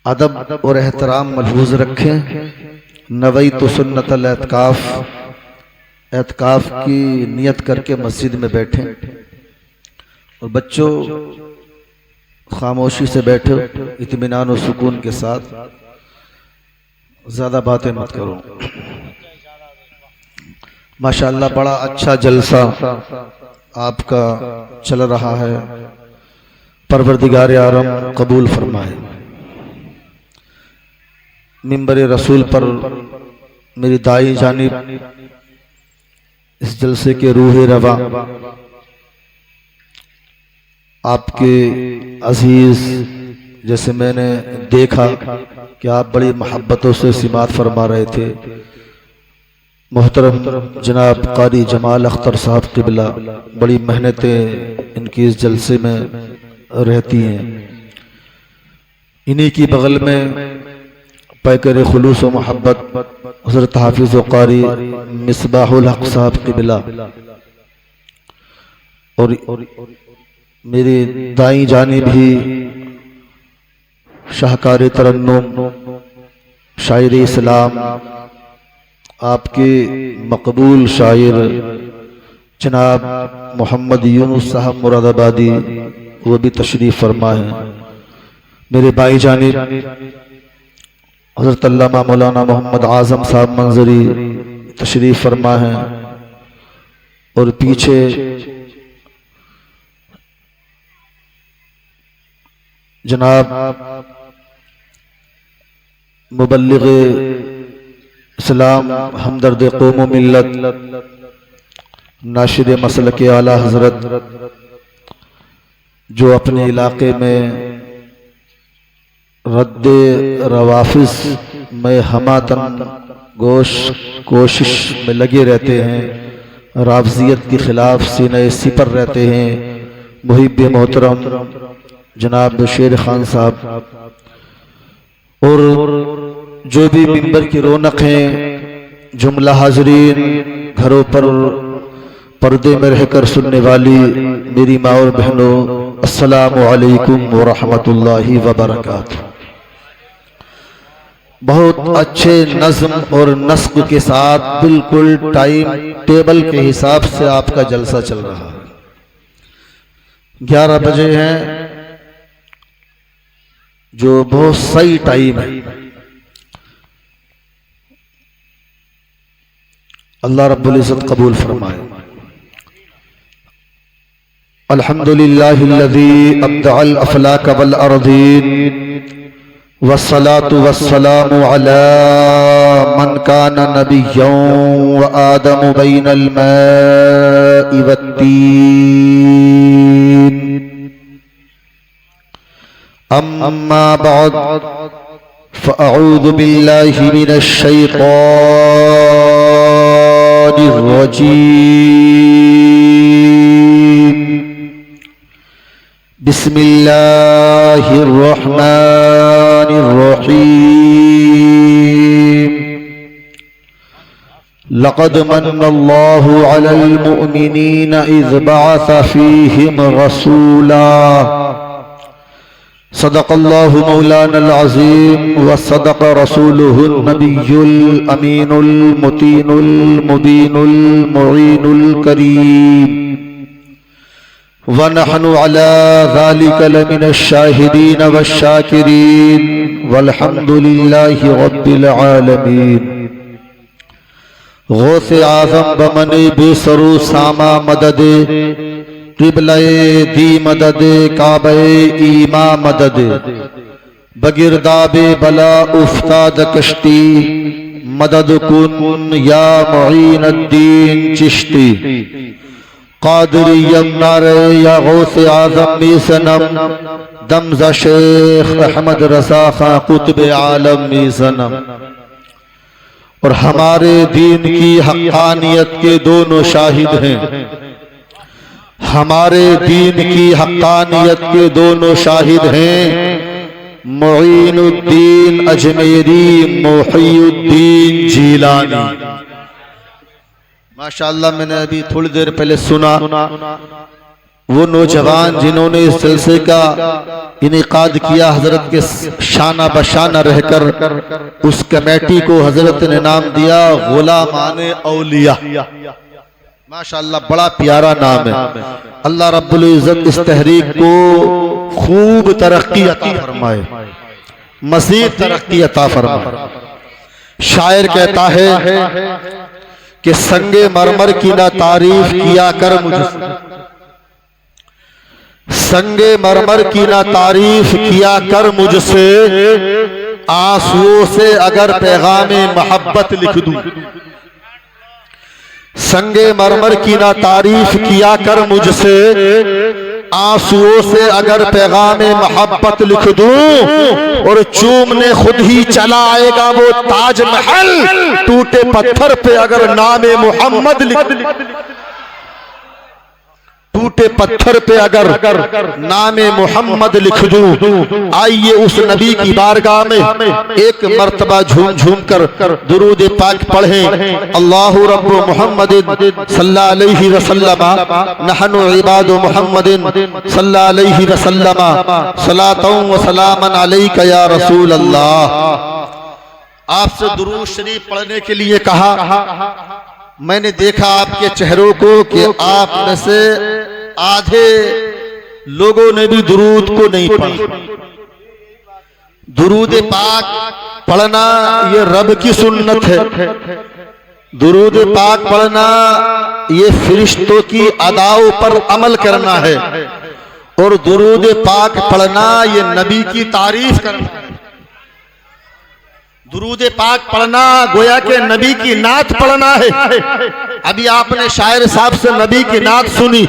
अदब और एहतराम मलहूज रखें। नवई तो सुन्नत एतकाफ, एतकाफ की नियत करके मस्जिद में बैठें। और बच्चों खामोशी से बैठो, इत्मीनान और सुकून के साथ, ज़्यादा बातें मत करो। माशाअल्लाह बड़ा अच्छा जलसा आपका चल रहा है, परवरदिगार आलम कबूल फरमाए। मिंबर रसूल पर मेरी दाई जानिब इस जलसे के रूह रवा आपके अजीज, जैसे मैंने देखा कि आप बड़ी मोहब्बतों से सिमात फरमा रहे थे। मोहतरम जनाब कारी जमाल अख्तर साहब क़िबला, बड़ी मेहनतें इनकी इस जलसे में रहती हैं। इन्हीं की बगल में पैकर खुलूस व मोहब्बत हज़रत हाफिज़ व कारी मिसबाहुल हक साहब क़िबला और मेरी दाई जानिब भी शाहकार तरन्नुम शायर इस्लाम आपके मकबूल शायर जनाब मोहम्मद यूनुस साहब मुरादाबादी, वो भी तशरीफ़ फरमा है। मेरे भाई जानिब हज़रत अल्लामा मौलाना मोहम्मद आज़म साहब मंजरी तशरीफ़ फरमा है। और पीछे जनाब मुबल्लिग़ इस्लाम हमदर्द कौम व मिल्लत नाशिर मसलक आला हज़रत, जो अपने इलाके में रद्द रवाफिस में हमातन कोशिश में लगे रहते हैं, राफजियत के खिलाफ सीने सिपर रहते हैं। मुहिब मोहतरम जनाब शेर खान साहब, और जो भी मिंबर की रौनक हैं, जुमला हाजरीन, घरों पर पर्दे में रहकर सुनने वाली मेरी माँ और बहनों, अस्सलामु अलैकुम व रहमतुल्लाहि व बरकातुहू। बहुत अच्छे नज़्म और नस्क के साथ बिल्कुल टाइम टेबल के हिसाब से आपका जलसा चल रहा है। 11 बजे हैं, जो बहुत सही टाइम है। अल्लाह रब्बुल इज़्ज़त कबूल फरमाए। अल्हम्दुलिल्लाहिल्लज़ी अब्दअल अफ़लाक वल अर्दीन वस्सलातु वस्सलामु अला मन काना नबिय्यन व आदम बैनल माइ वत्तीन। अम्मा बअद फ़अऊज़ु बिल्लाहि मिनश शैतानिर रजीम। बिस्मिल्लाहिर रहमानिर रहीम। लक़द मन्नल्लाहु अलल मुअमिनीना इज़ बअस फ़ीहिम रसूला। सदक़ल्लाहु मौलानल अज़ीम व सदक़ रसूलुहुन नबियुल अमीनुल मुतीनुल मुबीनुल मुईनुल करीम। व नहनु अला ज़ालिका लमिनश शाहिदीन वश्शाकिरीन वल्हम्दुलिल्लाहि रब्बिल आलमीन। गौसे आज़म बमने बेसरो सामा मददे, क़िबले दी मददे काबे ईमा मददे, बगिरदाबे बला उफ्ताद कश्ती, मदद कुन या मुईनुद्दीन चिश्ती। कादरी यमनारे या गौसे आज़म में सनम, दमज़ा शेख अहमद रज़ा खां कुतुब आलम में सनम। और हमारे दीन की हक़ानियत के दोनों शाहिद हैं, हमारे दीन की हक़ानियत के दोनों शाहिद हैं, मुईनुद्दीन अजमेरी, मुहियुद्दीन जीलानी। माशाअल्लाह, मैंने अभी थोड़ी देर पहले सुना वो नौजवान जिन्होंने इस जलसे का इनेकाद किया, हजरत के शाना बशाना रहकर उस कमेटी को हजरत ने नाम दिया गुलामाने औलिया। माशाअल्लाह, बड़ा प्यारा नाम है। अल्लाह रब्बुल इज्जत इस तहरीक को खूब तरक्की अता फरमाए, मज़ीद तरक्की अता फरमाए। शायर कहता है कि संगे मरमर की ना तारीफ किया कर मुझसे, संगे मरमर की ना तारीफ किया कर मुझसे, आंसुओं से अगर पैगामे मोहब्बत लिख दूं। संगे मरमर की ना तारीफ किया कर मुझसे, आंसुओं से अगर पैगामे मोहब्बत लिख दूं। और चूमने खुद ही चला आएगा वो ताजमहल, टूटे पत्थर पे अगर नामे मोहम्मद लिख, टूटे पत्थर पे अगर नामे मोहम्मद लिख दूं। आइए उस नबी की बारगाह में एक मर्तबा झूम झूम कर दुरूद पाक पढ़ें। अल्लाहु रब्बु मुहम्मदिन सल्लल्लाहु अलैहि वसल्लम, नहनु इबादु मुहम्मदिन सल्लल्लाहु अलैहि वसल्लम, सलातुं व सलामन अलैका या रसूल अल्लाह। आपसे दुरूद शरीफ पढ़ने के लिए कहा। मैंने देखा आपके चेहरों को कि आप में से आधे लोगों ने भी दुरूद को नहीं पढ़ा। दुरूद पाक पढ़ना ये रब की सुन्नत है। दुरूद पाक पढ़ना ये फरिश्तों की अदाओं पर अमल करना है। और दुरूद पाक पढ़ना ये नबी की तारीफ करना है। दुरूद पाक पढ़ना गोया के नबी की नात पढ़ना है। अभी आपने शायर साहब से नबी की नात सुनी,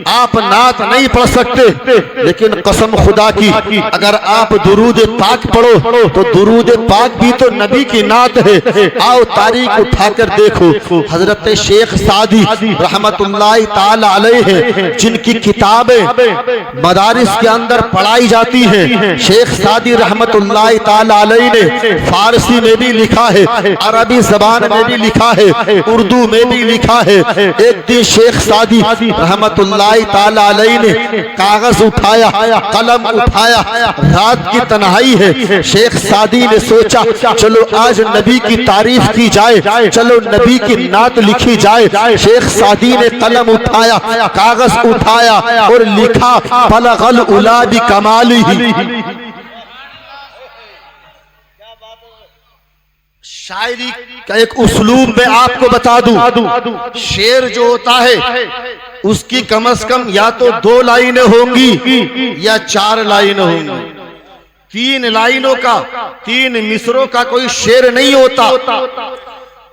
आप नात नहीं पढ़ सकते, लेकिन कसम खुदा की अगर आप दुरूद पाक पढ़ो तो दुरूद पाक भी तो नबी की नात है। आओ तारीख उठाकर देखो, हजरत शेख सादी रहमतुल्लाह ताला अलैह जिनकी किताबें मदारिस के अंदर पढ़ाई जाती हैं, शेख सादी रहमतुल्लाह ताला अलैह ने फारसी में भी लिखा है, अरबी जबान में भी लिखा है, उर्दू में भी लिखा है। एक दिन शेख सादी रहमतुल्लाह ताला अलैह ने कागज उठाया, कलम उठाया, रात की तन्हाई है। शेख सादी ने सोचा चलो आज नबी की तारीफ की जाए, चलो नबी की नात लिखी जाए। शेख सादी ने कलम उठाया, कागज उठाया और लिखा बलगल उला बि कमालिही। शायरी का एक उस्लूब मैं आपको बता दूं। शेर जो होता है उसकी कम से कम या तो 2 लाइनें होंगी या 4 लाइनें होंगी। 3 लाइनों का, 3 मिसरों का कोई शेर नहीं होता।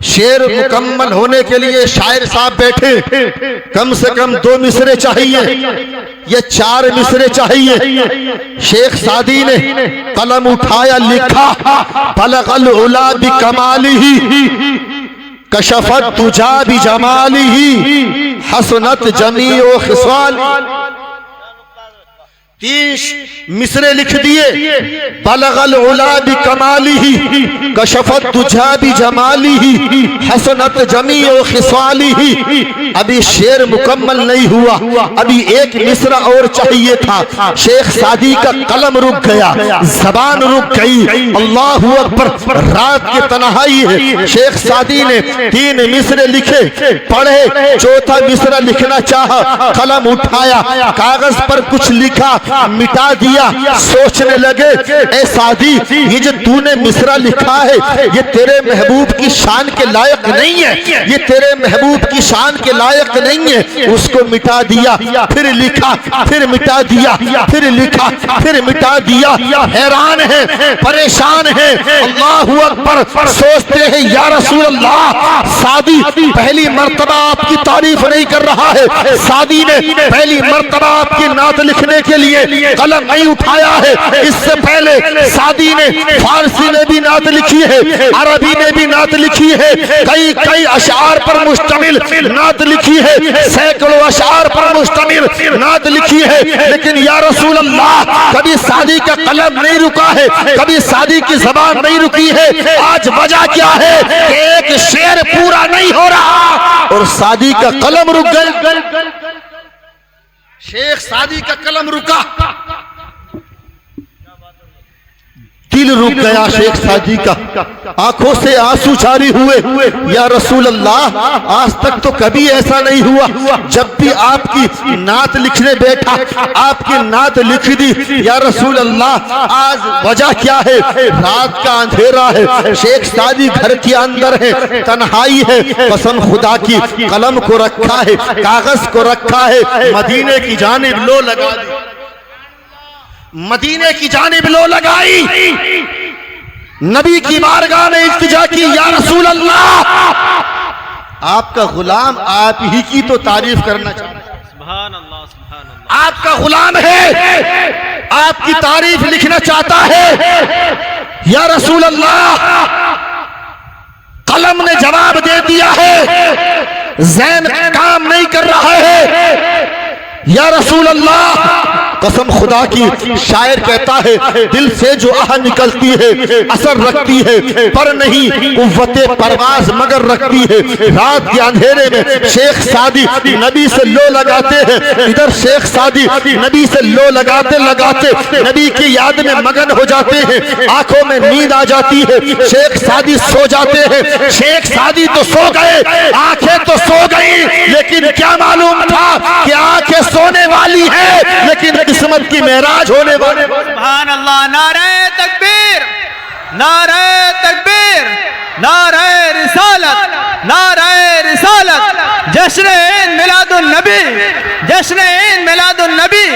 शेर मुकम्मल होने के लिए शायर साहब बैठे, कम से कम 2 मिसरे चाहिए या 4 मिसरे चाहिए। शेख सादी ने कलम उठाया, लिखा बलगल उला बि कमालिही, कशफत तुजा बि जमालिही, हसनत जमीओ खिसाल। 3 मिसरे लिख दिए, बलगल उला बि कमालिही, कशफत तुजा बि जमालिही, हसनत जमीओ खिसालिही। अभी शेर मुकम्मल नहीं हुआ, अभी एक मिसरा और चाहिए था। शेख सादी का कलम रुक गया, जबान रुक गई। अल्लाहु अकबर, रात की तन्हाई है। शेख सादी ने 3 मिसरे लिखे, पढ़े, चौथा मिसरा लिखना चाहा, कलम उठाया, कागज पर कुछ लिखा, मिटा दिया। सोचने लगे ए सादी, ये जो तूने मिसरा लिखा है ये तेरे महबूब की शान के लायक नहीं है, ये तेरे महबूब की शान के लायक नहीं है। उसको मिटा दिया, फिर लिखा, फिर मिटा दिया, फिर लिखा, फिर मिटा दिया। हैरान है, परेशान है। अल्लाहु अकबर, सोचते हैं या रसूल अल्लाह, सादी पहली मर्तबा आपकी तारीफ नहीं कर रहा है। सादी ने पहली मर्तबा आपकी नात लिखने के लिए कलम नहीं उठाया है। इससे पहले सादी ने फारसी में भी नात लिखी है, अरबी में भी नात लिखी है, कई अशार पर मुश्तमिल नात लिखी है, सैकड़ों अशार पर मुश्तमिल नात लिखी है। लेकिन या रसूल अल्लाह, कभी सादी का कलम नहीं रुका है, कभी सादी की जबान नहीं रुकी है। आज वजह क्या है? एक शेर पूरा नहीं हो रहा और सादी का कलम रुक गया। शेख सादी का कलम रुका, दिल रुक गया शेख सादी का, आंखों से आंसू जारी हुए। या रसूल अल्लाह, आज तक तो कभी ऐसा नहीं हुआ, जब भी आपकी नात लिखने बैठा आपकी नात लिख दी। या रसूल अल्लाह, आज वजह क्या है? रात का अंधेरा है, शेख सादी घर के अंदर है, तन्हाई है, कसम खुदा की कलम को रखा है, कागज को रखा है, मदीने की जानिब लो लगा दी, मदीने की जानिब लो लगाई, नबी की बारगाह में इल्तिजा की। या रसूल अल्लाह, आपका गुलाम आप ही की तो तारीफ करना चाहता है, सुभान अल्लाह, सुभान अल्लाह, आपका गुलाम है, आपकी तारीफ लिखना चाहता है। या रसूल अल्लाह, कलम ने जवाब दे दिया है, ज़हन काम नहीं कर रहा है। या रसूल अल्लाह, कसम खुदा की, शायर कहता है दिल से जो आह निकलती है असर रखती है, पर नहीं कुव्वते परवाज मगर रखती है। रात के अंधेरे में शेख सादी नबी से लो लगाते हैं, इधर शेख सादी नबी से लो लगाते लगाते नबी की याद में मगन हो जाते हैं, आंखों में नींद आ जाती है, शेख सादी सो जाते हैं। शेख सादी तो सो गए, आंखें तो सो गई, लेकिन क्या मालूम था कि आंखें सोने वाली है, लेकिन किस्मत की मेराज होने वाले। सुभान अल्लाह, नारे तकबीर, नारे तकबीर, नारे रिसालत, नारे रिसालत, जश्न मिलादुन नबी, जश्न मिलादुन नबी,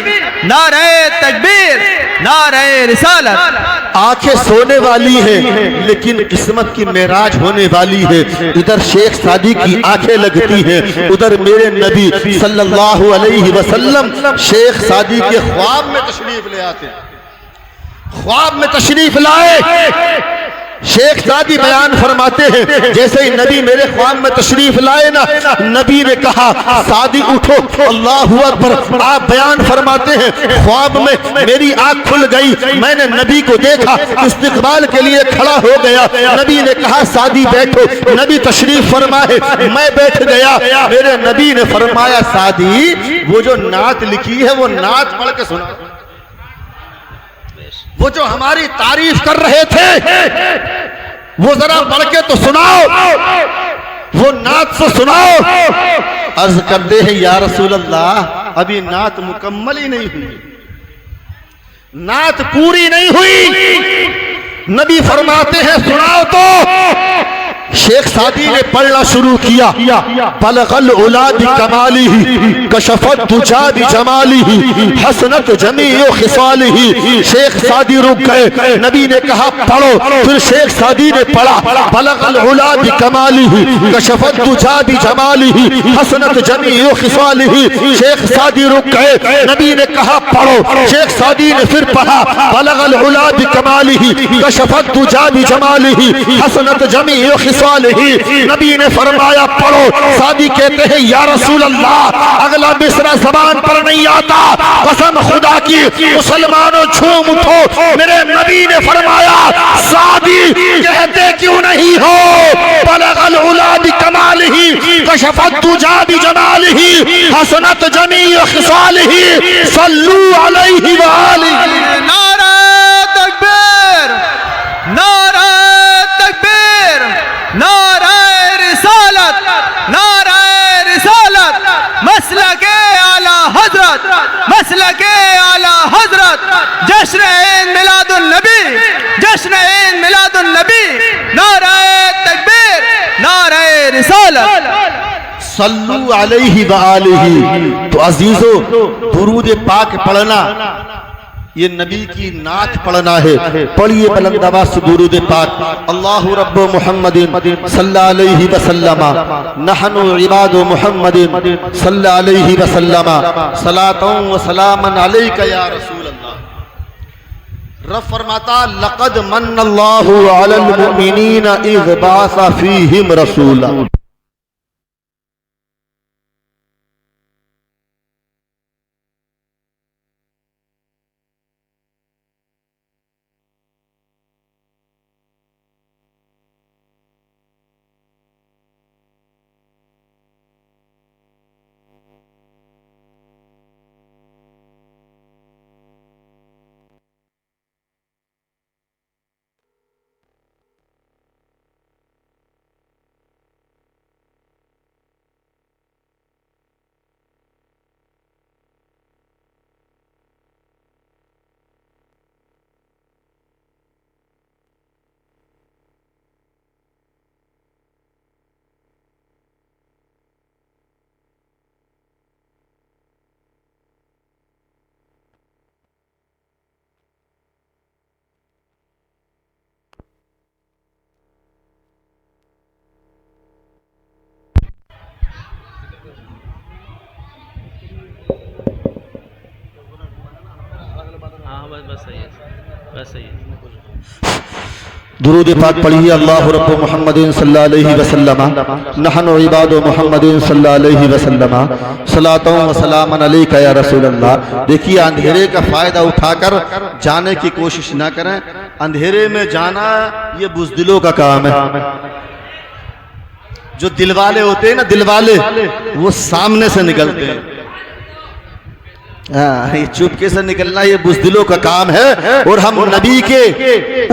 नारे तकबीर, नारे रिसालत। आंखें सोने वाली है, लेकिन किस्मत की मेराज होने वाली है। इधर शेख सादी की आंखें लगती हैं, उधर मेरे नबी सल्लल्लाहु अलैहि वसल्लम शेख सादी के ख्वाब में तशरीफ ले आते, ख्वाब में तशरीफ लाए। शेख सादी बयान फरमाते हैं, जैसे ही नबी मेरे ख्वाब में तशरीफ लाए ना, नबी ने कहा सादी उठो, अल्लाहु अकबर। आप बयान फरमाते हैं, ख्वाब में मेरी आंख खुल गई, मैंने नबी को देखा, इस्तिकबाल के लिए खड़ा हो गया। नबी ने कहा सादी बैठो, नबी तशरीफ फरमाए, मैं बैठ गया। मेरे नबी ने फरमाया सादी, वो जो नात लिखी है वो नात पढ़ के सुना, वो जो हमारी तारीफ कर रहे थे वो जरा पढ़ के तो सुनाओ, वो नात से सुनाओ। अर्ज करते हैं या रसूल अल्लाह, अभी नात मुकम्मल ही नहीं हुई, नात पूरी नहीं हुई। नबी फरमाते हैं सुनाओ तो। शेख सादी ने पढ़ना शुरू किया, बलगल उला बि कमालिही कशफत तुजा बि जमालिही हसनत जमीउ खिसालिही। शेख सादी रुक गए, नबी ने कहा पढ़ो, फिर शेख सादी ने पढ़ा, बलगल उला बि कमालिही कशफत तुजा बि जमालिही हसनत जमीउ खिसालिही। शेख सादी रुक गए, नबी ने कहा पढ़ो, शेख सादी ने फिर पढ़ा, बलगल उला बि कमालिही कशफत तुजा बि जमालिही हसनत जमीउ खिसालिही। नबी ने फरमाया पढ़ो। सादी कहते हैं या रसूल अल्लाह, अगला मिसरा जबान पर नहीं आता, कसम खुदा की मुसलमानों झूम उठो। मेरे नबी ने फरमाया सादी कहते क्यों नहीं हो, बलगल उला बि कमालिही कशफत तुजा बि जमालिही हसनत जमीउ खिसालिही सल्लू अलैहि व आलिही। नारा तकबीर, नारा तकबीर, नारा रिसालत, नारा रिसालत, मसलके आला हजरत, मसलके आला हजरत, जश्न मिलादुन नबी, जश्न मिलादुन नबी, नारा तकबीर, नारा रिसालत। सल्लू अलैहि व आलिही। तो अजीजों, दुरूद पाक पढ़ना ये नबी की नात पढ़ना है। पढ़िए बुलंद आवाज से दुरूद पाक। अल्लाहु रब्बु मुहम्मदिन सल्लल्लाहु अलैहि वसल्लम नहनु इबादु मुहम्मदिन सल्लल्लाहु अलैहि वसल्लम सलातun व सलामन अलैका या रसूल अल्लाह। रब फरमाता लक़द मन्नल्लाहु अलल मुमिनीना इज़ बासा फीहिम रसूला। बस सही है, बस सही है। दुरूद पाक पढ़िए। अल्लाह रब्बु मुहम्मदिन सल्लल्लाहु अलैहि वसल्लम नहनु इबादु मुहम्मदिन सल्लल्लाहु अलैहि वसल्लम सलातों व सलामन अलैका या रसूल अल्लाह। देखिए, अंधेरे का फायदा उठाकर जाने की कोशिश ना करें। अंधेरे में जाना ये बुज़दिलों का काम है। जो दिलवाले होते हैं ना, दिलवाले, वो सामने से निकलते हैं। ये चुपके से निकलना ये बुज़दिलों का काम है। और हम नबी के,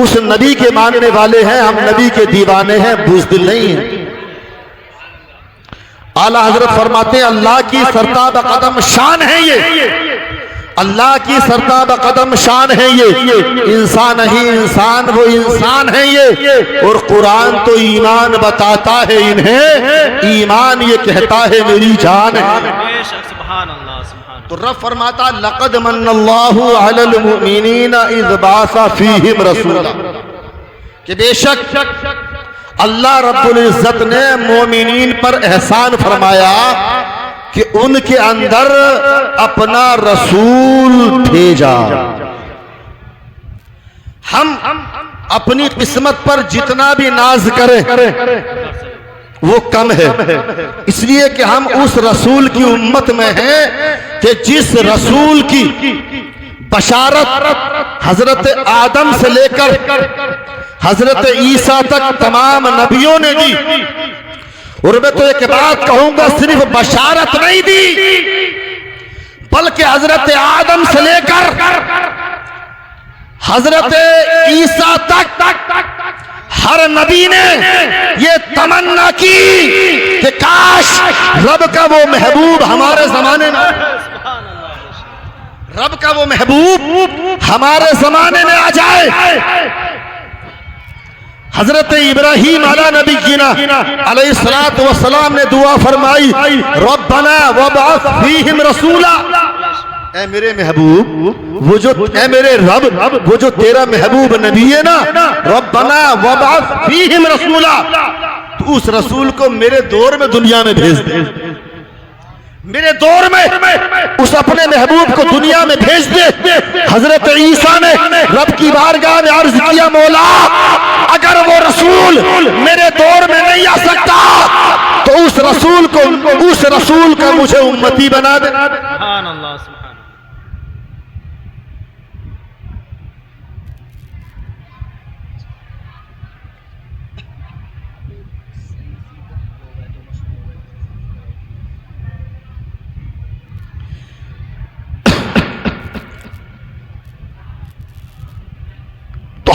उस नबी के मानने वाले हैं, हम नबी के दीवाने हैं, बुज़दिल नहीं हैं। आला हजरत फरमाते हैं, अल्लाह की सरताब कदम शान है ये, अल्लाह की सरताब कदम शान है ये। इंसान ही इंसान, वो इंसान है ये। और कुरान तो ईमान बताता है इन्हें, ईमान ये कहता है मेरी जान है। तो रब फरमाता, लक़द मन्नल्लाहु अलल मुमिनीना इज़ बासा फीहिम रसूला, कि बेशक अल्लाह रब्बुल इज्जत ने मोमिनीन पर एहसान फरमाया कि उनके अंदर अपना रसूल भेजा। हम अपनी किस्मत पर जितना भी नाज करें वो कम है, इसलिए कि हम उस रसूल की उम्मत में हैं कि जिस रसूल की बशारत हजरत आदम से लेकर हजरत ईसा तक तमाम नबियों ने दी। और मैं तो एक बात कहूंगा, सिर्फ बशारत नहीं दी, बल्कि हजरत आदम से लेकर हजरत ईसा तक हर नबी ने ये तमन्ना की कि काश रब का वो महबूब हमारे जमाने में, रब का वो महबूब हमारे जमाने में आ जाए। हजरत इब्राहीम अला नबीना अलैहिस्सलातु वस्सलाम ने दुआ फरमाई, रब्बना वबअस फीहिम रसूला, ऐ मेरे महबूब, वो जो, ऐ मेरे रब, वो जो तेरा महबूब नबी है ना, रब्बना वबअस फीहिम रसूला, तो उस रसूल को मेरे दौर में दुनिया में भेज दे, मेरे दौर में उस अपने महबूब को दुनिया में भेज दे। हजरत ईसा ने रब की बारगाह में अर्ज किया, मौला अगर वो रसूल मेरे दौर में नहीं आ सकता तो उस रसूल का मुझे उम्मती बना दे।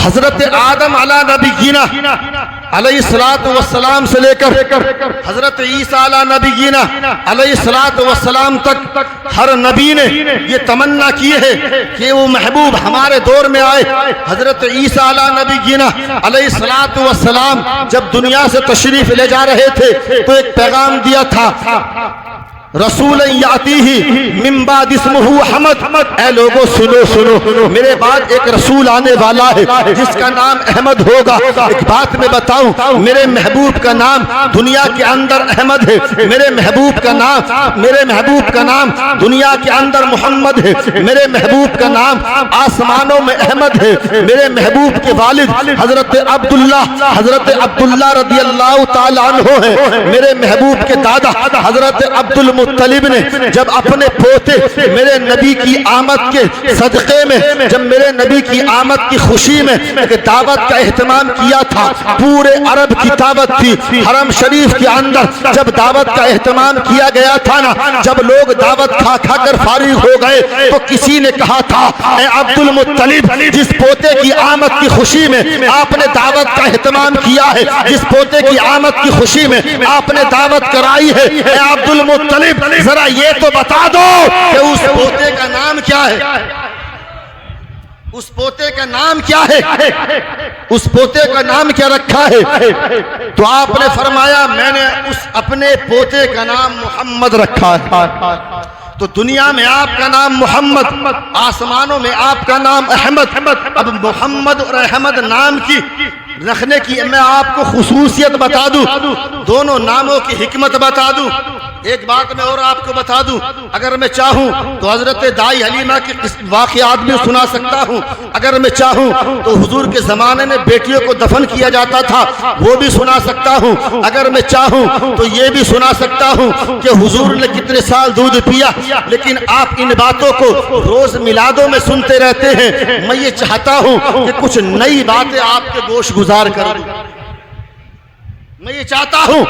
हजरत आदम अला नबीना अलैहिस्सलातु वस्सलाम से लेकर हजरत ईसा अला नबीना अलैहिस्सलातु वस्सलाम तक हर नबी ने ये तमन्ना की है कि वो महबूब हमारे दौर में आए। हजरत ईसा अला नबीना अलैहिस्सलातु वस्सलाम जब दुनिया से तशरीफ ले जा रहे थे तो एक पैगाम दिया था, रसूल यातीही मिन बाद इस्मुहु अहमद, ऐ लोगों सुनो सुनो, मेरे बाद एक रसूल आने वाला है जिसका नाम अहमद होगा। एक बात मैं बताऊं, मेरे महबूब का नाम दुनिया के अंदर अहमद है, मेरे महबूब का नाम दुनिया के अंदर मोहम्मद है, मेरे महबूब का नाम आसमानों में अहमद है। मेरे महबूब के वालिद हजरत अब्दुल्ला रदियल्लाहु ताला अन्हु है। मेरे महबूब के दादा हजरत अब्दुल मुत्तलिब ने जब अपने पोते मेरे नबी की आमद के सदक़े में, जब मेरे नबी की आमद की खुशी में एक दावत का एहतमाम किया था, पूरे अरब की दावत थी। हरम शरीफ के अंदर जब दावत का एहतमाम किया गया था ना, जब लोग दावत खा खा कर फारिग हो गए तो किसी ने कहा था, ऐ अब्दुल मुत्तलिब, जिस पोते की आमद की खुशी में आपने दावत का एहतमाम किया है, जिस पोते की आमद की खुशी में आपने दावत कराई है, ऐ अब्दुल मुत्तलिब जरा ये तो बता दो कि उस पोते का नाम क्या है, उस पोते का नाम क्या है, उस पोते का नाम क्या रखा है। तो आपने फरमाया, मैंने उस अपने पोते का नाम मोहम्मद रखा है। तो दुनिया में आपका नाम मोहम्मद, आसमानों में आपका नाम अहमद। अब मोहम्मद और अहमद नाम की रखने की मैं आपको खुसूसियत बता दूं, दोनों नामों की हिकमत बता दूं। एक बात मैं और आपको बता दूं, अगर मैं चाहूं तो हजरत दाई हलीमा के वाक़यात भी सुना सकता हूं। अगर मैं चाहूं तो हुजूर के ज़माने में बेटियों को दफन किया जाता था, वो भी सुना सकता हूं। अगर मैं चाहूं तो ये भी सुना सकता हूं कि हुजूर ने कितने साल दूध पिया। लेकिन आप इन बातों को रोज मिलादों में सुनते रहते हैं। मैं ये चाहता हूं कि कुछ नई बातें आपके गोश गुजार कर दूं। मैं ये चाहता हूं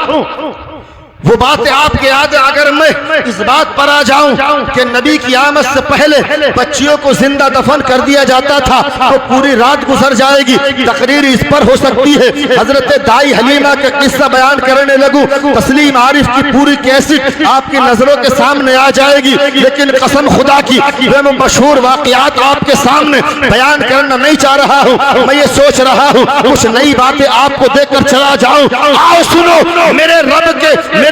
वो बातें आपके याद, अगर मैं इस बात पर आ जाऊं कि नबी की आमद से पहले बच्चियों को जिंदा दफन कर दिया जाता था तो पूरी रात गुजर जाएगी, तकरीर इस पर हो सकती है। हजरत दाई हलीमा का किस्सा बयान करने लगूं, तस्लीम आरिफ की पूरी कैसेट आपकी नजरों के सामने आ जाएगी। लेकिन कसम खुदा की मैं मशहूर वाकयात आपके सामने बयान करना नहीं चाह रहा हूँ। मैं ये सोच रहा हूँ कुछ नई बातें आपको देकर चला जाऊं। आओ सुनो, मेरे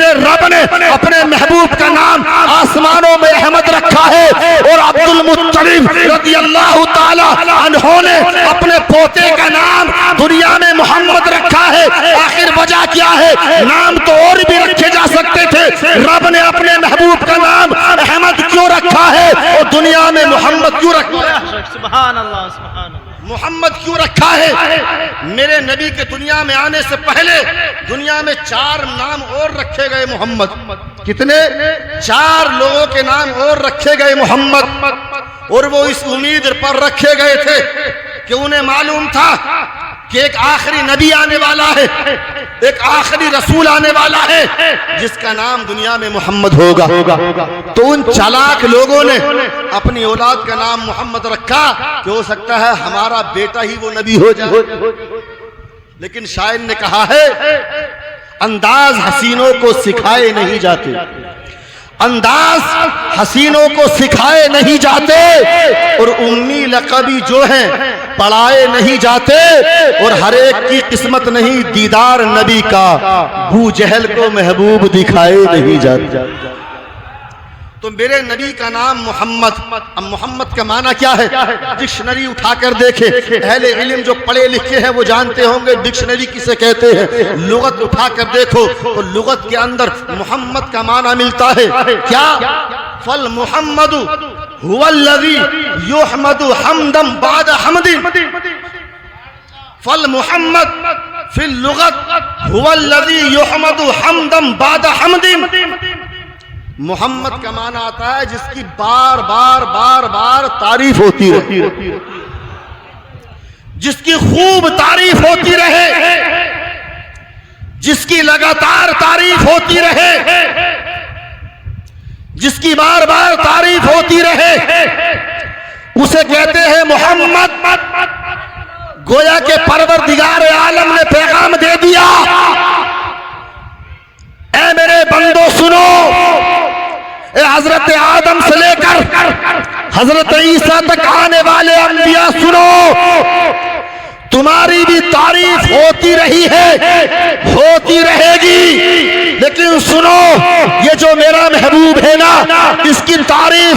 रब ने अपने महबूब का नाम आसमानों में अहमद रखा है और अब्दुल मुत्तलिब रज़ियल्लाहु ताला अन्हु ने अपने पोते का नाम दुनिया में मोहम्मद रखा है। आखिर वजह क्या है? नाम तो और भी रखे जा सकते थे, रब ने अपने महबूब का नाम अहमद क्यों रखा है और दुनिया में मोहम्मद क्यों रखा है? सुभान अल्लाह, सुभान अल्लाह। मोहम्मद क्यों रखा है? मेरे नबी के दुनिया में आने से पहले दुनिया में 4 नाम और रखे गए मोहम्मद। कितने? 4 लोगों के नाम और रखे गए मोहम्मद। और वो इस उम्मीद पर रखे गए थे कि उन्हें मालूम था कि एक आखिरी नबी आने वाला है, एक आखिरी रसूल आने वाला है जिसका नाम दुनिया में मोहम्मद होगा। तो उन चालाक लोगों ने अपनी औलाद का नाम मोहम्मद रखा कि हो सकता है हमारा बेटा ही वो नबी हो जाए। लेकिन शायर ने कहा है, अंदाज हसीनों को सिखाए नहीं जाते, अंदाज हसीनों को सिखाए नहीं जाते, और उम्मी लक़बी जो हैं पढ़ाए नहीं जाते, और हर एक की किस्मत नहीं दीदार नबी का, बू जहल को महबूब दिखाए नहीं जाते। तो मेरे नबी का नाम मोहम्मद। अब मोहम्मद का माना क्या है? डिक्शनरी उठाकर देखे, अहले इल्म जो पढ़े लिखे हैं वो जानते होंगे डिक्शनरी किसे कहते हैं। लुगत उठाकर देखो तो लुगत के अंदर मोहम्मद का माना मिलता है क्या? फल मुहम्मदु हुवल्लज़ी युहमदु हमदम बाद हमदिन। फल मुहम्मद फिल लुगत हुवल्लज़ी युहमदु हमदम बाद हमदिन। मोहम्मद का माना आता है जिसकी बार बार तारीफ होती रहे, जिसकी खूब तारीफ होती रहे, जिसकी लगातार तारीफ होती रहे, जिसकी बार बार तारीफ होती रहे, उसे कहते हैं मोहम्मद। गोया के परवरदिगार आलम ने पैगाम दे दिया, ऐ मेरे बंदो सुनो, हजरत आदम से लेकर हजरत ईसा तक आने वाले अंबिया सुनो, तुम्हारी भी तारीफ होती रही है, होती रहेगी। लेकिन सुनो, ये जो मेरा महबूब है ना, इसकी तारीफ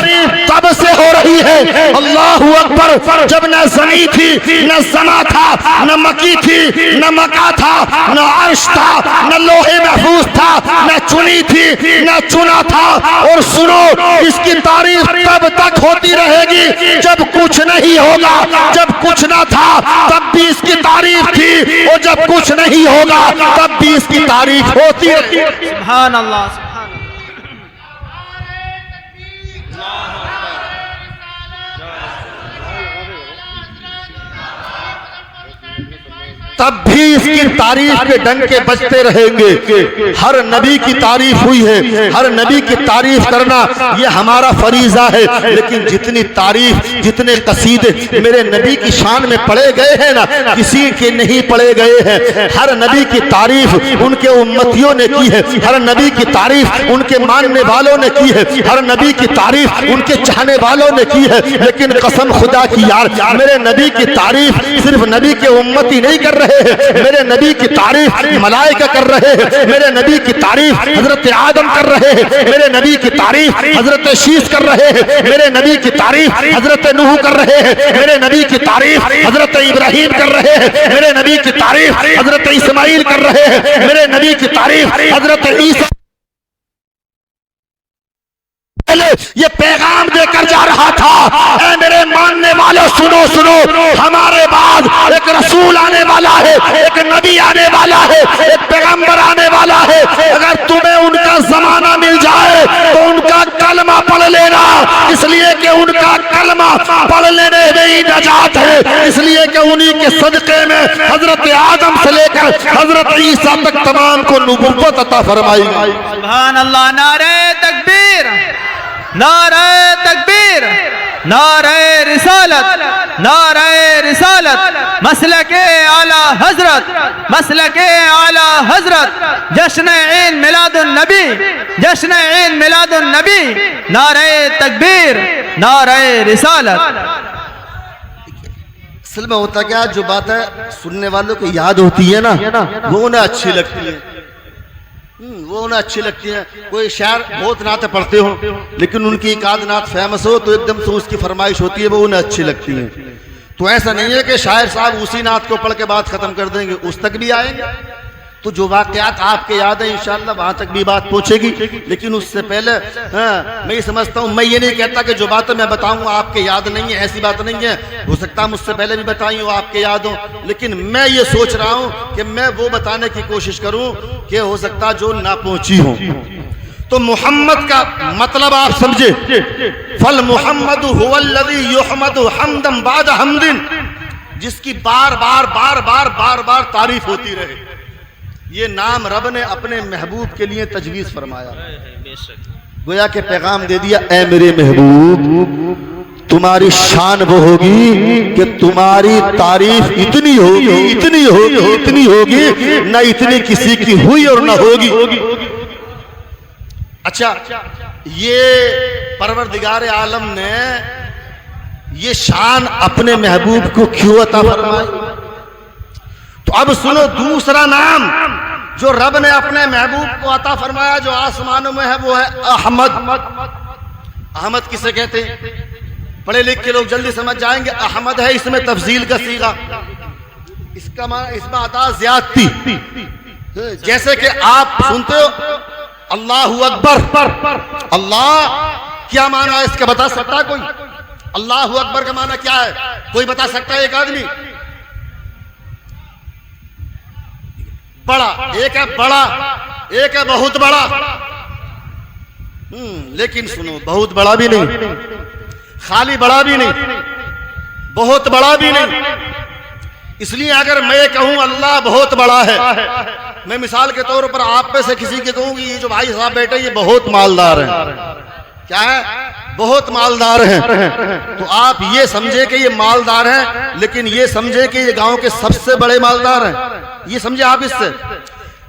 तब से हो रही है, अल्लाहू अकबर, जब न ज़मी थी, न समा था, न मकी थी, न मका था, न अर्श था, न लोहे महफूज था, न चुनी थी, न चुना था। और सुनो, इसकी तारीफ तब तक होती रहेगी जब कुछ नहीं होगा। जब कुछ ना था तब भी इसकी तारीफ थी, और जब कुछ नहीं होगा तब भी इसकी तारीफ होती है। सुभान अल्लाह, सुभान अल्लाह। तब भी इसकी तारीफ के डंके बजते रहेंगे। हर नबी की तारीफ हुई है, हर नबी की तारीफ करना ये हमारा फरीजा है। लेकिन जितनी तारीफ, जितने कसीदे मेरे नबी की शान में पढ़े गए हैं ना, किसी के नहीं पढ़े गए हैं। हर नबी की तारीफ उनके उम्मतियों ने की है, हर नबी की तारीफ उनके मानने वालों ने की है, हर नबी की तारीफ उनके चाहने वालों ने की है। लेकिन कसम खुदा की यार, मेरे नबी की तारीफ सिर्फ नबी के उम्मती नहीं कर रहे हैं, मेरे नबी की तारीफ मलाइका कर रहे हैं, मेरे नबी की तारीफ हजरत आदम कर रहे हैं, मेरे नबी की तारीफ हजरत शीश कर रहे हैं, मेरे नबी की तारीफ हजरत नूह कर रहे हैं, मेरे नबी की तारीफ हजरत इब्राहिम कर रहे हैं, मेरे नबी की तारीफ हजरत इस्माइल कर रहे हैं, मेरे नबी की तारीफ हजरत ईसा पहले ये पैगाम देकर जा रहा था, ऐ मेरे मानने वालों सुनो सुनो, हमारे बाद एक रसूल आने वाला है, एक नबी आने वाला है, एक पैगंबर आने वाला है। अगर तुम्हें उनका जमाना मिल जाए तो उनका कलमा पढ़ लेना, इसलिए कि उनका कलमा पढ़ लेने में ही नजात है, इसलिए कि उन्हीं के सदके में हजरत आदम से लेकर हजरत ईसा तक तमाम को नबुव्वत अता फरमाई गई। सुभान अल्लाह। नारे तकबीर, नारे तकबीर, नारे रिसालत, नारे रिसालत, मसलके आला हजरत, मसलके आला हजरत, जश्न ईद मिलादुन नबी, जश्न ईद मिलादुन नबी, नारे तकबीर, नारे रिसालत। असल में होता क्या, जो बातें सुनने वालों को याद होती है ना, वो उन्हें अच्छी लगती है, वो उन्हें अच्छी लगती है। कोई शायर बहुत नाते पढ़ते हो लेकिन उनकी एक आध नात फेमस हो तो एकदम से उसकी फरमाइश होती है, वो उन्हें अच्छी लगती है। तो ऐसा नहीं है कि शायर साहब उसी नात को पढ़ के बात खत्म कर देंगे, उस तक भी आएंगे। तो जो वाकयात आपके याद है इंशाअल्लाह वहां तक भी बात पहुंचेगी, लेकिन उससे पहले मैं ये समझता हूँ, मैं ये नहीं कहता कि जो बातें मैं बताऊंगा आपके याद नहीं है, ऐसी बात नहीं है। हो सकता है मुझसे पहले भी बताई हो, आपके याद हो, लेकिन मैं ये सोच रहा हूँ कि मैं वो बताने की कोशिश करूँ कि हो सकता जो ना पहुंची हो। तो मोहम्मद का मतलब आप समझे, फल मोहम्मद हुवल्लज़ी युहमदु हम्दन बाद हम्दिन, जिसकी बार बार बार बार बार बार तारीफ होती रहे। ये नाम रब ने अपने महबूब के लिए तजवीज फरमाया, गोया के पैगाम दे दिया, ऐ मेरे महबूब तुम्हारी शान वो होगी कि तुम्हारी तारीफ इतनी होगी, इतनी होगी, इतनी होगी, न इतनी किसी की हुई और न होगी। अच्छा, ये परवरदिगार आलम ने ये शान अपने महबूब को क्यों अता फरमाई? तो अब सुनो, दूसरा नाम जो रब ने अपने महबूब को अता फरमाया जो आसमानों में है, वो है अहमद। अहमद किसे कहते हैं? पढ़े लिख के लोग जल्दी समझ जाएंगे। अहमद है इसमें तफजील का सीगा, इसका माना इसमें आता ज्यादती। जैसे कि आप सुनते हो अल्लाहु अकबर, अल्लाह क्या माना है इसका बता सकता है कोई? अल्लाहु अकबर का माना क्या है कोई बता सकता है? एक आदमी? बड़ा, एक है बड़ा, एक है बहुत बड़ा। लेकिन सुनो, बहुत बड़ा भी नहीं, खाली बड़ा भी नहीं, बहुत बड़ा भी नहीं। इसलिए अगर मैं कहूं अल्लाह बहुत बड़ा है, मैं मिसाल के तौर पर आप में से किसी के कहूं कि ये जो भाई साहब बैठे ये बहुत मालदार हैं, क्या है? बहुत मालदार हैं, तो आप ये समझे कि ये मालदार हैं, लेकिन ये समझे कि ये गांव के सबसे बड़े मालदार हैं। ये समझे आप इससे?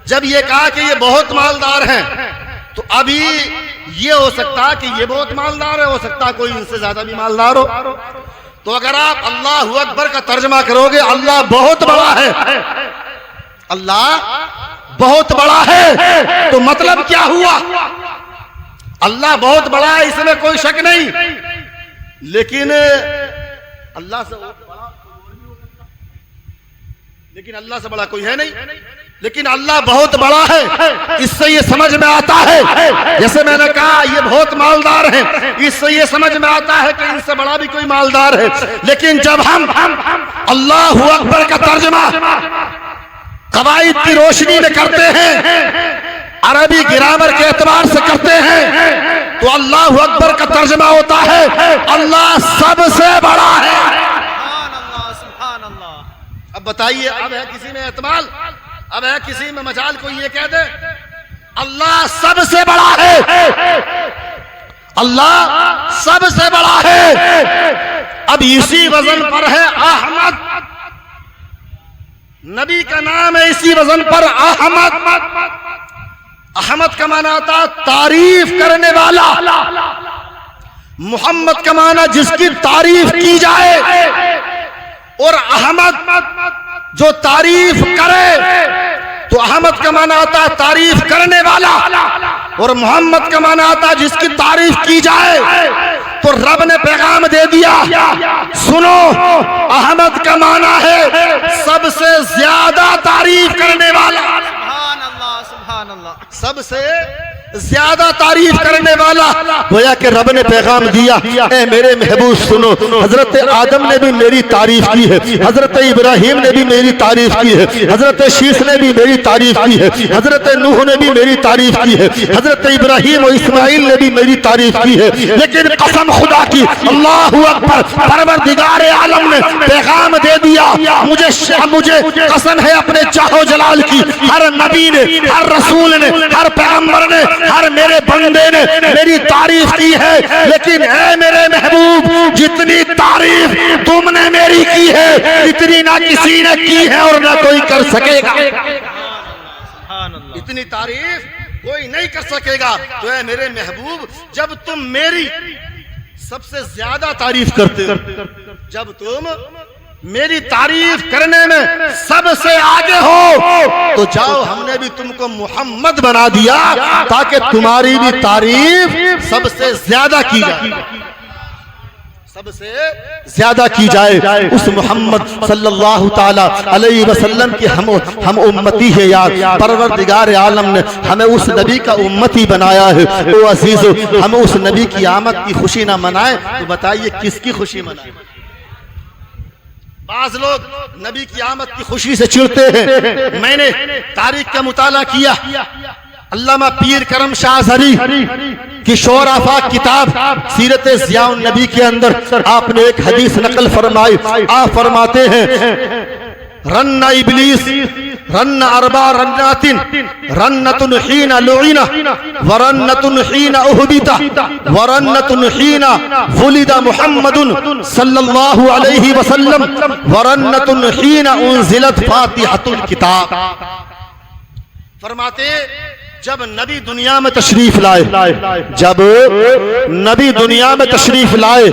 जब ये कहा कि ये बहुत मालदार हैं, तो अभी ये हो सकता है कि ये बहुत मालदार है, हो सकता है कोई इनसे ज्यादा भी मालदार हो। तो अगर आप अल्लाहु अकबर का तर्जमा करोगे, अल्लाह बहुत बड़ा है, अल्लाह बहुत बड़ा है, तो मतलब क्या हुआ? अल्लाह बहुत बड़ा है, इसमें कोई शक नहीं, लेकिन अल्लाह से बड़ा, लेकिन अल्लाह से बड़ा कोई है नहीं, लेकिन अल्लाह बहुत बड़ा है। इससे ये समझ में आता है, जैसे मैंने कहा ये बहुत मालदार हैं, इससे ये समझ में आता है कि इनसे बड़ा भी कोई मालदार है। लेकिन जब हम अल्लाहु अकबर का तर्जमा कवायद की रोशनी में करते हैं, अरबी ग्रामर के एतबार से करते हैं, तो अल्लाहु अकबर का तर्जमा होता है अल्लाह सबसे बड़ा है। सुभान अल्लाह। अब बताइए, अब है किसी में एतमाल, अब है किसी में मजाल कोई ये कह दे अल्लाह सबसे बड़ा है, अल्लाह सबसे बड़ा है। अब इसी वजन पर है अहमद, नबी का नाम है इसी वजन पर अहमद। अहमद का माना आता तारीफ करने वाला, मोहम्मद का माना जिसकी तारीफ की जाए, और अहमद जो तारीफ करे, तो अहमद का माना आता तारीफ करने वाला, और मोहम्मद का माना आता जिसकी तारीफ की जाए। तो रब ने पैगाम दे दिया, सुनो, अहमद का माना है सबसे ज्यादा तारीफ करने वाला, सुभान अल्लाह, सुभान अल्लाह। सबसे ज्यादा तारीफ करने वाला, गोया कि रब ने पैगाम दिया, ए मेरे महबूब सुनो, हजरत आदम ने भी मेरी तारीफ की है, हजरत इब्राहिम ने भी मेरी तारीफ की है, हजरत शीश ने भी मेरी तारीफ की है, हजरत नूह ने भी मेरी तारीफ की है, हजरत इब्राहिम और इस्माइल ने भी मेरी तारीफ की है। लेकिन कसम खुदा की, अल्लाहू अकबर, परवरदिगार आलम ने पैगाम दे दिया, मुझे कसम है अपने चाहो जलाल की, हर नबी ने, हर रसूल ने, हर पैगंबर ने, हर मेरे बंदे ने मेरी तारीफ की है। लेकिन ऐ मेरे महबूब, जितनी तारीफ तुमने मेरी की है, इतनी ना किसी ने की है और ना कोई कर सकेगा। इतनी तारीफ कोई नहीं कर सकेगा। तो ऐ मेरे महबूब, जब तुम मेरी सबसे ज्यादा तारीफ करते हो, जब तुम मेरी तारीफ करने में सबसे आगे हो, तो जाओ, हमने भी तुमको मोहम्मद बना दिया ताकि तुम्हारी भी तारीफ सबसे ज्यादा की जाए, सबसे ज्यादा की जाए। उस मोहम्मद सल्लल्लाहु ताला अलैहि वसल्लम की हम उम्मती है यार। परवरदिगार आलम ने हमें उस नबी का उम्मती बनाया है। ओ अजीजो, हम उस नबी की आमद की खुशी ना मनाएं तो बताइए किसकी खुशी मनाएं? बाज लोग नबी की आमद की खुशी से चिढ़ते हैं। मैंने तारीख का मुताला किया, अल्लामा पीर करम शाह ज़री की शोराफा किताब सीरत ज़ियाउन नबी के अंदर आपने एक हदीस नकल फरमाई। आप फरमाते हैं, रन्ना इब्लीस रन्ना अरबा रन्नातिन, रन्नतुन हीना लुइना, वरन्नतुन हीना उहबिता, वरन्नतुन हीना वुलिदा मुहम्मदुन सल्लल्लाहु अलैहि वसल्लम, वरन्नतुन हीना उन्ज़िलत फातिहतुल किताब। फरमाते, जब नबी दुनिया में तशरीफ लाए, जब नबी दुनिया में तशरीफ लाए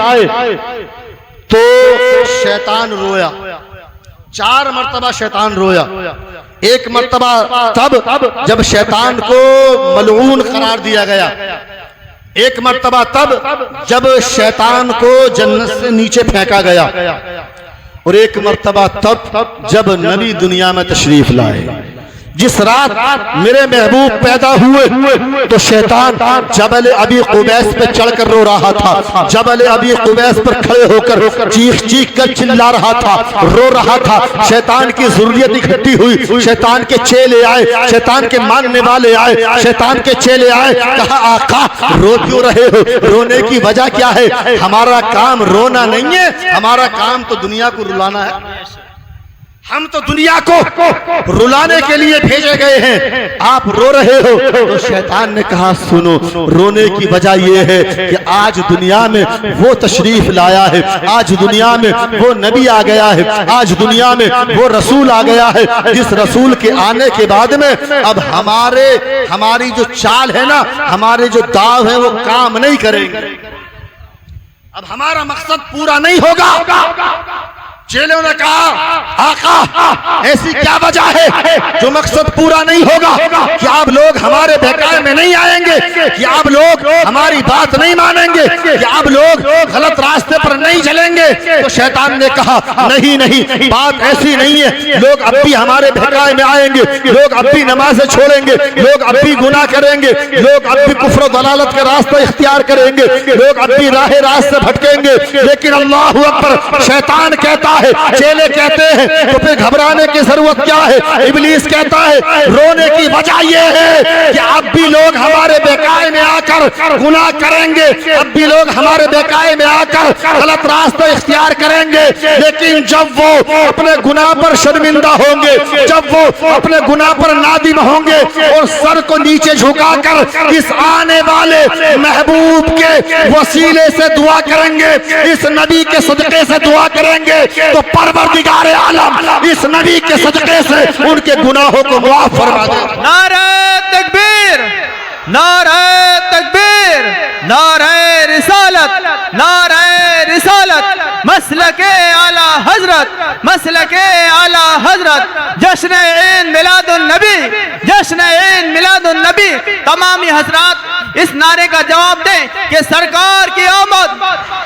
तो शैतान रोया। 4 मरतबा शैतान रोया। एक मरतबा तब जब शैतान को मलऊन करार दिया गया, एक मरतबा तब जब शैतान को जन्नत से नीचे फेंका गया, और एक मरतबा तब जब नबी दुनिया में तशरीफ लाए। जिस रात मेरे महबूब पैदा हुए तो शैतान जबल अबी कुबैस पे चढ़कर रो रहा था। जबल अबी कुबैस पर खड़े होकर चीख चीख कर चिल्ला रहा था, रो रहा था। शैतान की ज़ुर्रियत इकट्ठी हुई, शैतान के चेले आए, शैतान के मानने वाले आए, शैतान के चेले आए। कहा, आका रो क्यों रहे हो? रोने की वजह क्या है? हमारा काम रोना नहीं है, हमारा काम तो दुनिया को रुलाना है। हम तो दुनिया को रुलाने के लिए भेजे गए हैं, आप रो रहे हो। तो शैतान ने कहा, सुनो, रोने की वजह यह है कि आज दुनिया में वो तशरीफ लाया है, आज दुनिया में वो नबी आ गया है, आज दुनिया में वो रसूल आ गया है, जिस रसूल के आने के बाद में अब हमारी जो चाल है ना, हमारे जो दाव है वो काम नहीं करेंगे। अब हमारा मकसद पूरा नहीं होगा। चेलों ने कहा, आका ऐसी क्या वजह है जो मकसद पूरा नहीं होगा? कि आप लोग हमारे बहकावे में नहीं आएंगे, कि आप लोग हमारी बात नहीं मानेंगे, कि आप लोग गलत रास्ते पर नहीं चलेंगे? तो शैतान ने कहा, नहीं नहीं, बात ऐसी नहीं है। लोग अब भी हमारे बहकावे में आएंगे, लोग अब भी नमाज़ें छोड़ेंगे, लोग अब भी गुनाह करेंगे, लोग अब भी कुफ्र दलालत का रास्ता इख्तियार करेंगे, लोग अब भी राह रास्ते भटकेंगे। लेकिन अल्लाहु अकबर, शैतान कहता है, चेले कहते हैं, तो फिर घबराने की जरूरत क्या है? इब्लीस कहता है, रोने की वजह यह है कि अब भी लोग हमारे बेकाए में आकर गुनाह करेंगे, अब भी लोग हमारे बेकाए में आकर गलत रास्ता इख्तियार करेंगे। लेकिन जब वो अपने गुनाह पर शर्मिंदा होंगे, जब वो अपने गुनाह पर नादिम होंगे और सर को नीचे झुकाकर इस आने वाले महबूब के वसीले से दुआ करेंगे, इस नबी के सदके से दुआ करेंगे, तो परवरदिगार आलम इस नबी के सदके से उनके गुनाहों को माफ फरमा दे। नारे तकबीर, नारे तकबीर, नारे रिसालत, नारे रिसालत, मसलके आला हजरत, मसलके आला हजरत, जश्न ईद मिलादुन नबी, जश्न ईद मिलादुन नबी। तमामी हजरात इस नारे का जवाब दें कि सरकार की आमद,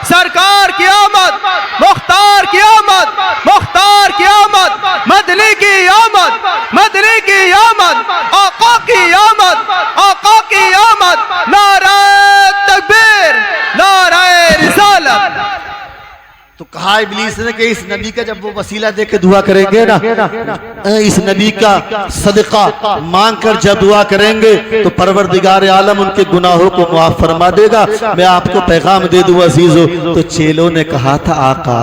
सरकार की आमद, मुख्तार की आमद, मुख्तार की आमद, मदनी की आमद, मदनी की आमद, आका की आमद, आका की आमद। कहा इब्लीस ने कि इस नबी का जब वो वसीला दे के दुआ करेंगे ना, इस नबी का सदका मांग कर जब दुआ करेंगे तो परवरदिगार आलम उनके गुनाहों को माफ फरमा देगा। मैं आपको पैगाम दे दूं अजीजों। तो चेलों ने कहा था आका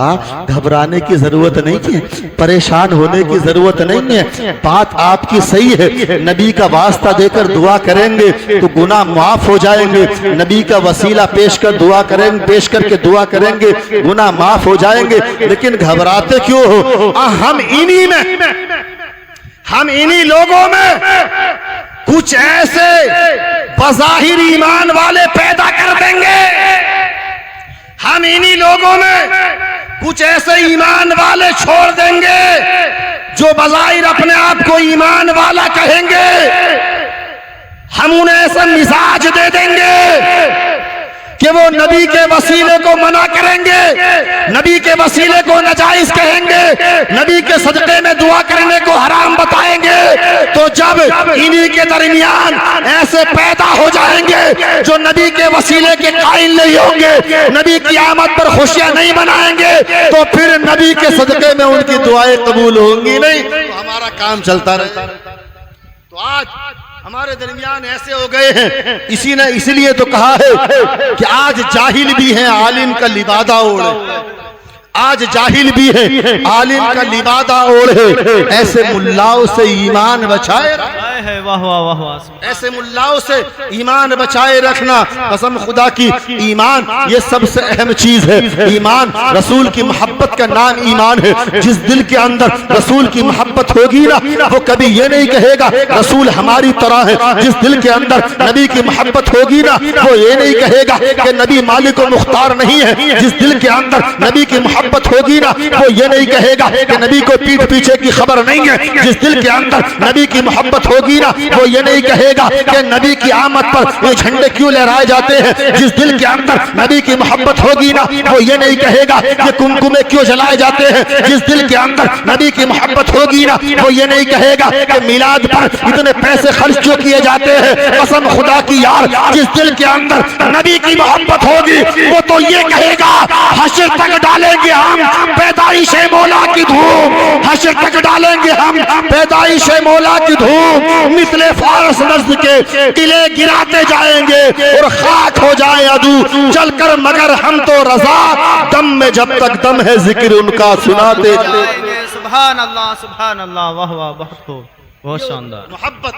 घबराने की जरूरत नहीं है, परेशान होने की जरूरत नहीं है, बात आपकी सही है। नबी का वास्ता देकर दुआ करेंगे तो गुनाह माफ हो जाएंगे, नबी का वसीला पेश कर दुआ करेंगे, पेश करके दुआ करेंगे गुनाह माफ हो जाएंगे। लेकिन घबराते क्यों हो? हम इन्हीं लोगों में कुछ ऐसे बज़ाहिर ईमान वाले पैदा कर देंगे, हम इन्हीं लोगों में कुछ ऐसे ईमान वाले छोड़ देंगे जो बज़ाहिर अपने आप को ईमान वाला कहेंगे। हम उन्हें ऐसा मिजाज दे देंगे कि वो नबी के वसीले को मना करेंगे, नबी के वसीले को नाजायज कहेंगे, नबी के सदक़े में दुआ करने को हराम बताएंगे। तो जब इन्हीं के दरमियान ऐसे पैदा हो जाएंगे जो नबी के वसीले के कायल नहीं होंगे, नबी की आमद पर खुशियां नहीं मनाएंगे, तो फिर नबी के सदक़े में उनकी दुआएं कबूल होंगी नहीं, तो हमारा काम चलता रहेगा। तो आज हमारे दरमियान ऐसे हो गए हैं, इसी ने इसलिए तो कहा है कि आज जाहिल भी हैं आलिम का लिबादा ओढ़े, आज जाहिल भी है आलिम का लिबादा ओढ़े। ऐसे मुल्लाओं से ईमान बचाए, वाह वाह वाह वाह, ऐसे मुल्लाओं से ईमान बचाए रखना। कसम खुदा की ईमान ये सबसे अहम चीज है। ईमान रसूल की मोहब्बत का नाम ईमान है। जिस दिल के अंदर रसूल की मोहब्बत होगी ना, वो कभी ये नहीं कहेगा रसूल हमारी तरह है। जिस दिल के अंदर नबी की मोहब्बत होगी ना, वो ये नहीं कहेगा कि नबी मालिक व मुख्तार नहीं है। जिस दिल के अंदर नबी की मोहब्बत होगी ना, वो ये नहीं कहेगा कि नबी को पीठ पीछे की खबर नहीं है। जिस दिल के अंदर नबी की मोहब्बत होगी ना, वो ये नहीं कहेगा कि नबी की आमद पर ये झंडे क्यों लहराए जाते हैं। जिस दिल के अंदर नबी की मोहब्बत होगी ना, वो ये नहीं कहेगा कि कुमकुमे क्यों जलाए जाते हैं। जिस दिल के अंदर नबी की मोहब्बत होगी ना, वो ये नहीं कहेगा कि मिलाद पर इतने पैसे खर्च क्यों किए जाते हैं। कसम खुदा की यार, जिस दिल के अंदर नबी की मोहब्बत होगी, वो तो ये कहेगा हश्र तक डालेंगे हम पैदाइश मौला की धूम, हश्र तक डालेंगे हम पैदाइश मौला की धूम। मिसले फारस नस्ल के किले गिराते जाएंगे और खाक हो जाए अदू चलकर, मगर हम तो रजा दम में जब तक दम है जिक्र उनका सुनाते जाएंगे। सुभान अल्लाह, सुभान अल्लाह, वाह वाह, बहुत खूब, बहुत शानदार। मोहब्बत